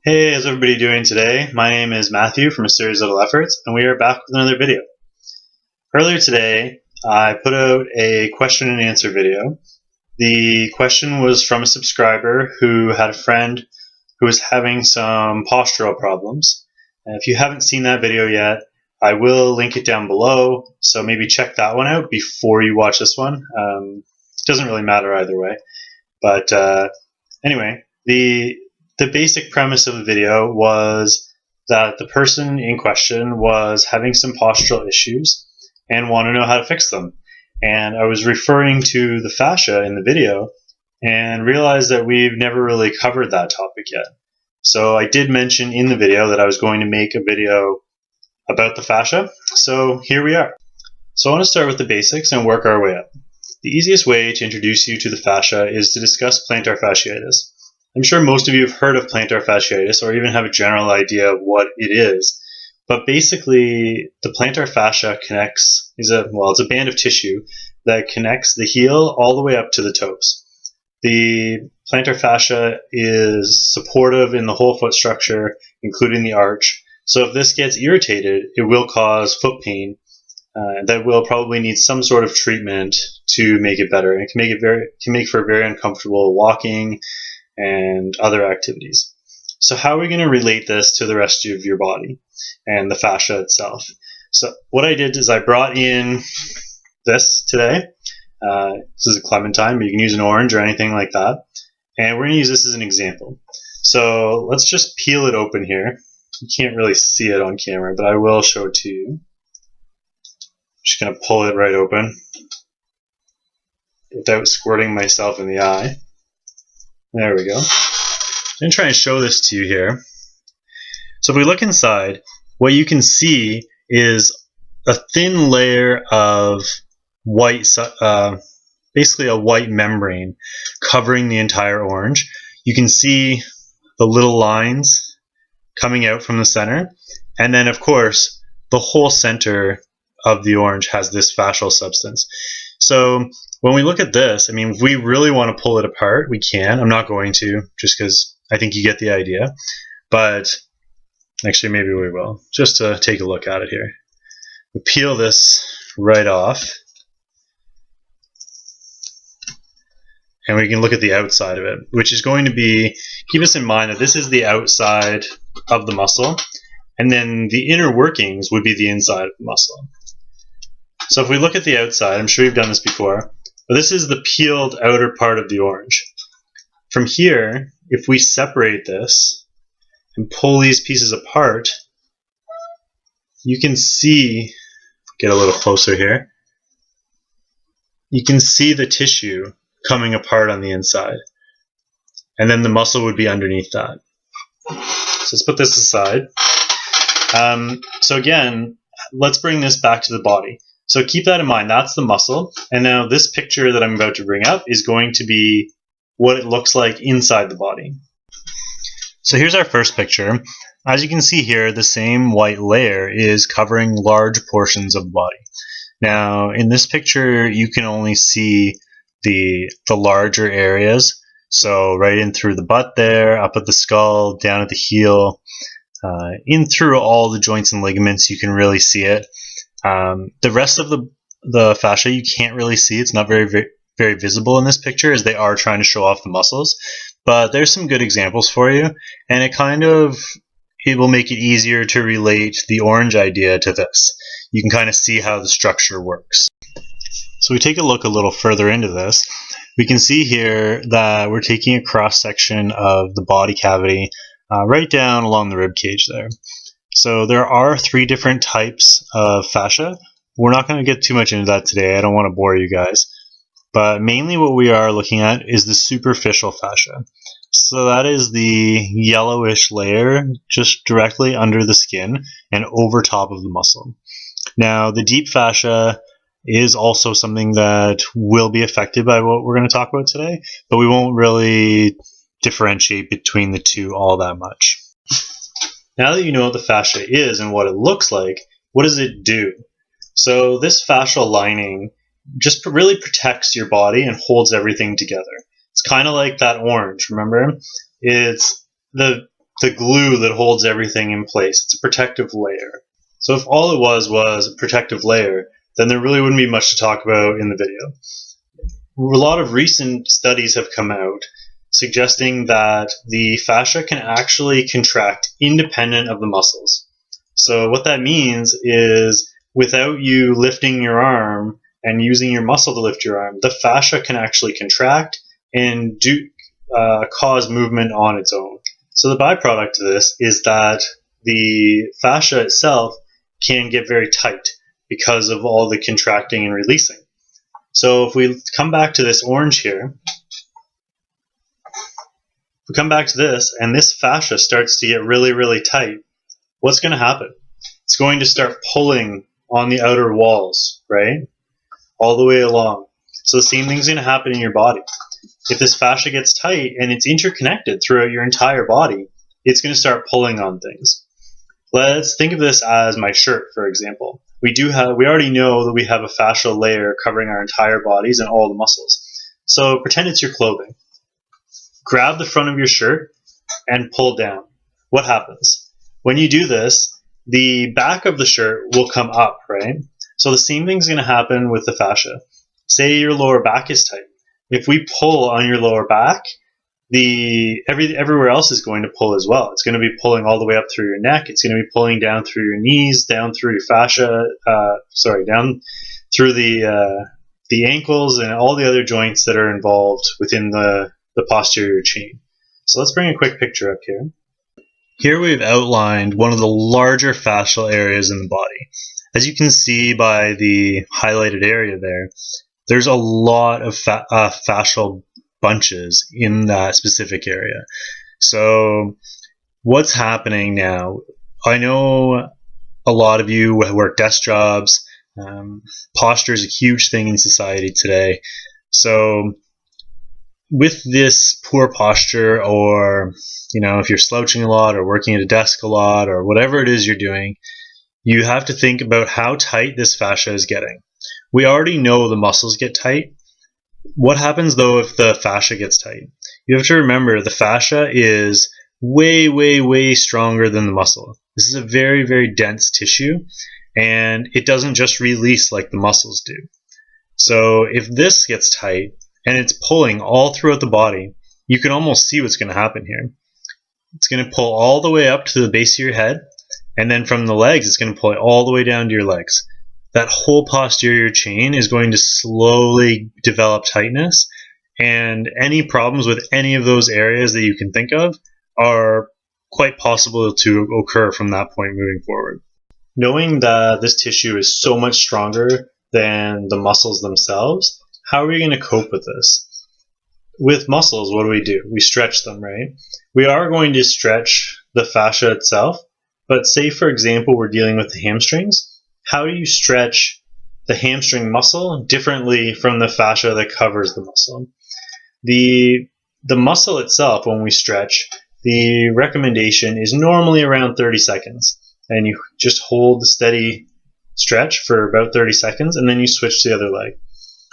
Hey, how's everybody doing today? My name is Matthew from A Series of Little Efforts, and we are back with another video. Earlier today, I put out a question and answer video. The question was from a subscriber who had a friend who was having some postural problems. And if you haven't seen that video yet, I will link it down below, so maybe check that one out before you watch this one. It doesn't really matter either way. But anyway, the basic premise of the video was that the person in question was having some postural issues and wanted to know how to fix them. And I was referring to the fascia in the video and realized that we've never really covered that topic yet. So I did mention in the video that I was going to make a video about the fascia. So here we are. So I want to start with the basics and work our way up. The easiest way to introduce you to the fascia is to discuss plantar fasciitis. I'm sure most of you have heard of plantar fasciitis or even have a general idea of what it is. But basically, the plantar fascia it's a band of tissue that connects the heel all the way up to the toes. The plantar fascia is supportive in the whole foot structure, including the arch. So if this gets irritated, it will cause foot pain that will probably need some sort of treatment to make it better. It can make for very uncomfortable walking and other activities. So how are we going to relate this to the rest of your body and the fascia itself? So what I did is I brought in this today. This is a clementine, but you can use an orange or anything like that. And we're going to use this as an example. So let's just peel it open here. You can't really see it on camera, but I will show it to you. Just going to pull it right open without squirting myself in the eye. There we go. I'm going to try and show this to you here. So if we look inside, what you can see is a thin layer of white, basically a white membrane covering the entire orange. You can see the little lines coming out from the center. And then, of course, the whole center of the orange has this fascial substance. So when we look at this, if we really want to pull it apart, we can. I'm not going to, just because I think you get the idea. But actually, maybe we will, just to take a look at it here. We peel this right off. And we can look at the outside of it, which is going to be, keep us in mind that this is the outside of the muscle. And then the inner workings would be the inside of the muscle. So if we look at the outside, I'm sure you've done this before, but this is the peeled outer part of the orange. From here, if we separate this and pull these pieces apart, you can see, get a little closer here, you can see the tissue coming apart on the inside. And then the muscle would be underneath that. So let's put this aside. So again, let's bring this back to the body. So keep that in mind, that's the muscle. And now this picture that I'm about to bring up is going to be what it looks like inside the body. So here's our first picture. As you can see here, the same white layer is covering large portions of the body. Now in this picture, you can only see the larger areas. So right in through the butt there, up at the skull, down at the heel, in through all the joints and ligaments, you can really see it. The rest of the fascia you can't really see. It's not very visible in this picture, as they are trying to show off the muscles. But there's some good examples for you, and it will make it easier to relate the orange idea to this. You can kind of see how the structure works. So we take a look a little further into this. We can see here that we're taking a cross section of the body cavity right down along the rib cage there. So there are 3 different types of fascia. We're not going to get too much into that today. I don't want to bore you guys. But mainly what we are looking at is the superficial fascia. So that is the yellowish layer just directly under the skin and over top of the muscle. Now the deep fascia is also something that will be affected by what we're going to talk about today, but we won't really differentiate between the two all that much. Now that you know what the fascia is and what it looks like, what does it do? So this fascial lining just really protects your body and holds everything together. It's kind of like that orange, remember? It's the the glue that holds everything in place. It's a protective layer. So if all it was a protective layer, then there really wouldn't be much to talk about in the video. A lot of recent studies have come out suggesting that the fascia can actually contract independent of the muscles. So what that means is without you lifting your arm and using your muscle to lift your arm, the fascia can actually contract and cause movement on its own. So the byproduct of this is that the fascia itself can get very tight because of all the contracting and releasing. So if we come back to this orange here, if we come back to this and this fascia starts to get really, really tight, what's going to happen? It's going to start pulling on the outer walls, right? All the way along. So the same thing's going to happen in your body. If this fascia gets tight and it's interconnected throughout your entire body, it's going to start pulling on things. Let's think of this as my shirt, for example. We already know that we have a fascial layer covering our entire bodies and all the muscles. So pretend it's your clothing. Grab the front of your shirt and pull down. What happens? When you do this, the back of the shirt will come up, right? So the same thing's going to happen with the fascia. Say your lower back is tight. If we pull on your lower back, everywhere else is going to pull as well. It's going to be pulling all the way up through your neck. It's going to be pulling down through your knees, down through your fascia, down through the ankles and all the other joints that are involved within the posterior chain. So let's bring a quick picture up here. Here we've outlined one of the larger fascial areas in the body. As you can see by the highlighted area there, there's a lot of fascial bunches in that specific area. So what's happening now? I know a lot of you work desk jobs. Posture is a huge thing in society today. So with this poor posture, or if you're slouching a lot or working at a desk a lot or whatever it is you're doing, you have to think about how tight this fascia is getting. We already know the muscles get tight. What happens though if the fascia gets tight? You have to remember the fascia is way, way, way stronger than the muscle. This is a very, very dense tissue, and it doesn't just release like the muscles do. So if this gets tight and it's pulling all throughout the body, you can almost see what's going to happen here. It's going to pull all the way up to the base of your head, and then from the legs it's going to pull it all the way down to your legs. That whole posterior chain is going to slowly develop tightness, and any problems with any of those areas that you can think of are quite possible to occur from that point moving forward. Knowing that this tissue is so much stronger than the muscles themselves, how are we going to cope with this? With muscles, what do? We stretch them, right? We are going to stretch the fascia itself, but say, for example, we're dealing with the hamstrings. How do you stretch the hamstring muscle differently from the fascia that covers the muscle? The muscle itself, when we stretch, the recommendation is normally around 30 seconds. And you just hold the steady stretch for about 30 seconds, and then you switch to the other leg.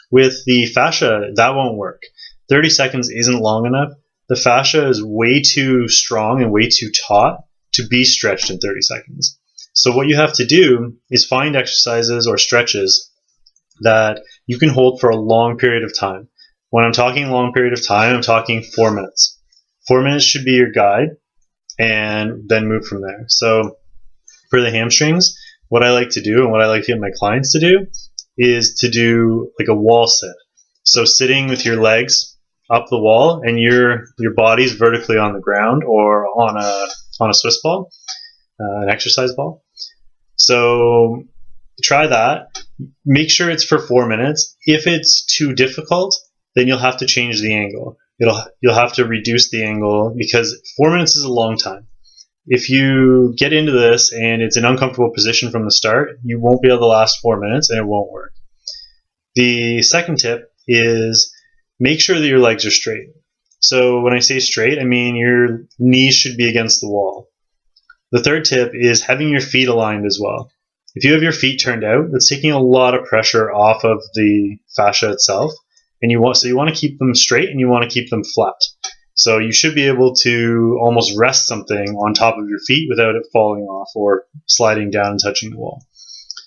With the fascia, that won't work. 30 seconds isn't long enough. The fascia is way too strong and way too taut to be stretched in 30 seconds. So what you have to do is find exercises or stretches that you can hold for a long period of time. When I'm talking long period of time, I'm talking 4 minutes. 4 minutes should be your guide, and then move from there. So for the hamstrings, what I like to do and what I like to get my clients to do is to do like a wall sit. So sitting with your legs up the wall and your body's vertically on the ground or on a Swiss ball, an exercise ball. So try that. Make sure it's for 4 minutes. If it's too difficult, then you'll have to change the angle. You'll have to reduce the angle, because 4 minutes is a long time. If you get into this and it's an uncomfortable position from the start, you won't be able to last 4 minutes and it won't work. The second tip is make sure that your legs are straight. So when I say straight, I mean your knees should be against the wall. The third tip is having your feet aligned as well. If you have your feet turned out, that's taking a lot of pressure off of the fascia itself. And you want to keep them straight and you want to keep them flat. So you should be able to almost rest something on top of your feet without it falling off or sliding down and touching the wall.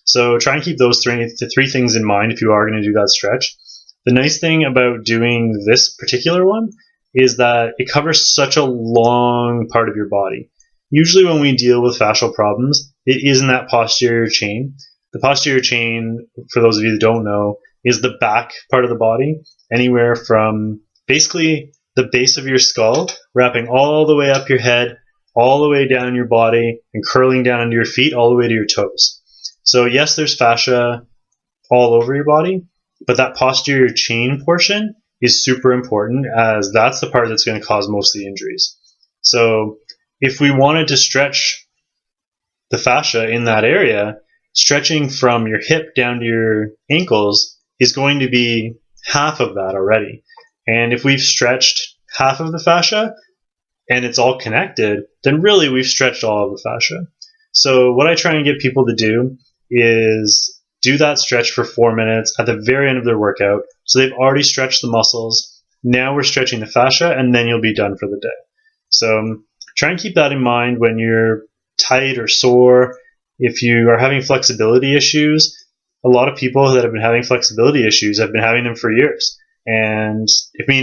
So try and keep those three things in mind if you are going to do that stretch. The nice thing about doing this particular one is that it covers such a long part of your body. Usually when we deal with fascial problems, it is in that posterior chain. The posterior chain, for those of you that don't know, is the back part of the body, anywhere from basically the base of your skull, wrapping all the way up your head, all the way down your body, and curling down into your feet, all the way to your toes. So yes, there's fascia all over your body, but that posterior chain portion is super important, as that's the part that's going to cause most of the injuries. So if we wanted to stretch the fascia in that area, stretching from your hip down to your ankles is going to be half of that already. And if we've stretched half of the fascia and it's all connected, then really we've stretched all of the fascia. So what I try and get people to do is do that stretch for 4 minutes at the very end of their workout. So they've already stretched the muscles. Now we're stretching the fascia, and then you'll be done for the day. So try and keep that in mind when you're tight or sore. If you are having flexibility issues, a lot of people that have been having flexibility issues have been having them for years. And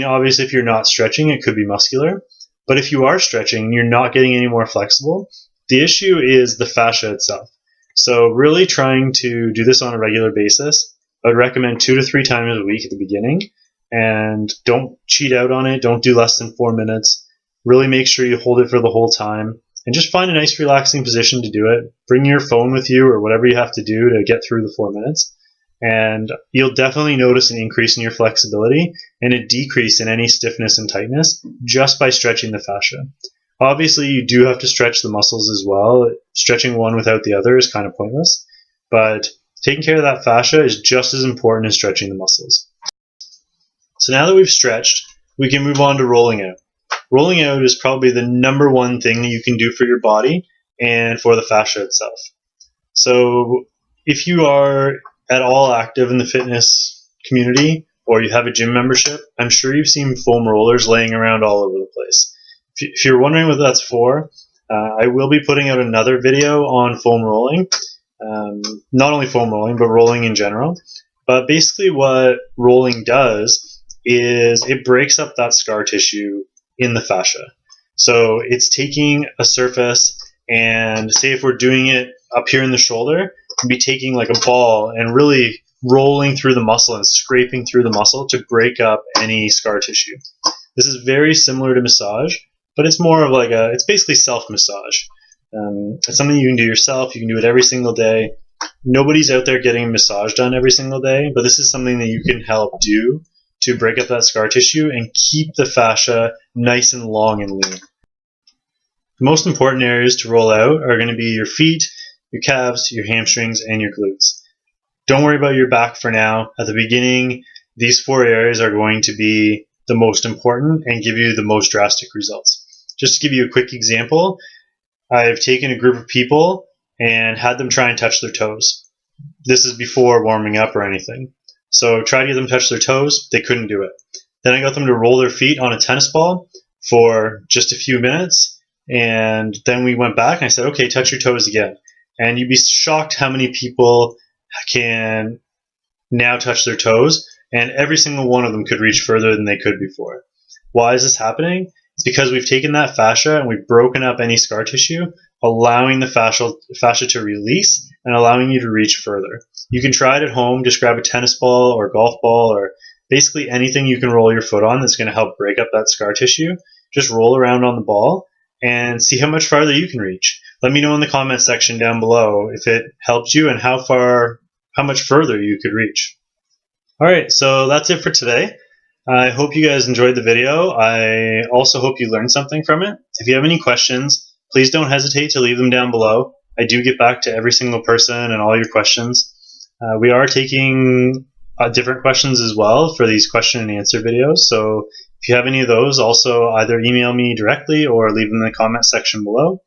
obviously if you're not stretching, it could be muscular. But if you are stretching and you're not getting any more flexible, the issue is the fascia itself. So really trying to do this on a regular basis. I would recommend 2 to 3 times a week at the beginning. And don't cheat out on it. Don't do less than 4 minutes. Really make sure you hold it for the whole time. And just find a nice relaxing position to do it. Bring your phone with you or whatever you have to do to get through the 4 minutes. And you'll definitely notice an increase in your flexibility and a decrease in any stiffness and tightness just by stretching the fascia. Obviously, you do have to stretch the muscles as well. Stretching one without the other is kind of pointless. But taking care of that fascia is just as important as stretching the muscles. So now that we've stretched, we can move on to rolling out. Rolling out is probably the number one thing that you can do for your body and for the fascia itself. So if you are at all active in the fitness community or you have a gym membership, I'm sure you've seen foam rollers laying around all over the place. If you're wondering what that's for, I will be putting out another video on foam rolling. Not only foam rolling, but rolling in general. But basically what rolling does is it breaks up that scar tissue in the fascia. So it's taking a surface, and say if we're doing it up here in the shoulder, we'd be taking like a ball and really rolling through the muscle and scraping through the muscle to break up any scar tissue. This is very similar to massage, but it's more of like it's basically self-massage. It's something you can do yourself. You can do it every single day. Nobody's out there getting a massage done every single day, but this is something that you can help do to break up that scar tissue and keep the fascia nice and long and lean. The most important areas to roll out are going to be your feet, your calves, your hamstrings, and your glutes. Don't worry about your back for now. At the beginning, these 4 areas are going to be the most important and give you the most drastic results. Just to give you a quick example, I've taken a group of people and had them try and touch their toes. This is before warming up or anything. So try to get them to touch their toes. They couldn't do it. Then I got them to roll their feet on a tennis ball for just a few minutes. And then we went back and I said, okay, touch your toes again. And you'd be shocked how many people can now touch their toes. And every single one of them could reach further than they could before. Why is this happening? It's because we've taken that fascia and we've broken up any scar tissue, allowing the fascia to release and allowing you to reach further. You can try it at home. Just grab a tennis ball or a golf ball or basically anything you can roll your foot on that's going to help break up that scar tissue. Just roll around on the ball and see how much farther you can reach. Let me know in the comment section down below if it helped you and how much further you could reach. Alright, so that's it for today. I hope you guys enjoyed the video. I also hope you learned something from it. If you have any questions, please don't hesitate to leave them down below. I do get back to every single person and all your questions. We are taking different questions as well for these question and answer videos. So if you have any of those, also either email me directly or leave them in the comment section below.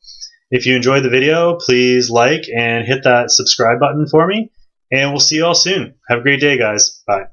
If you enjoyed the video, please like and hit that subscribe button for me. And we'll see you all soon. Have a great day, guys. Bye.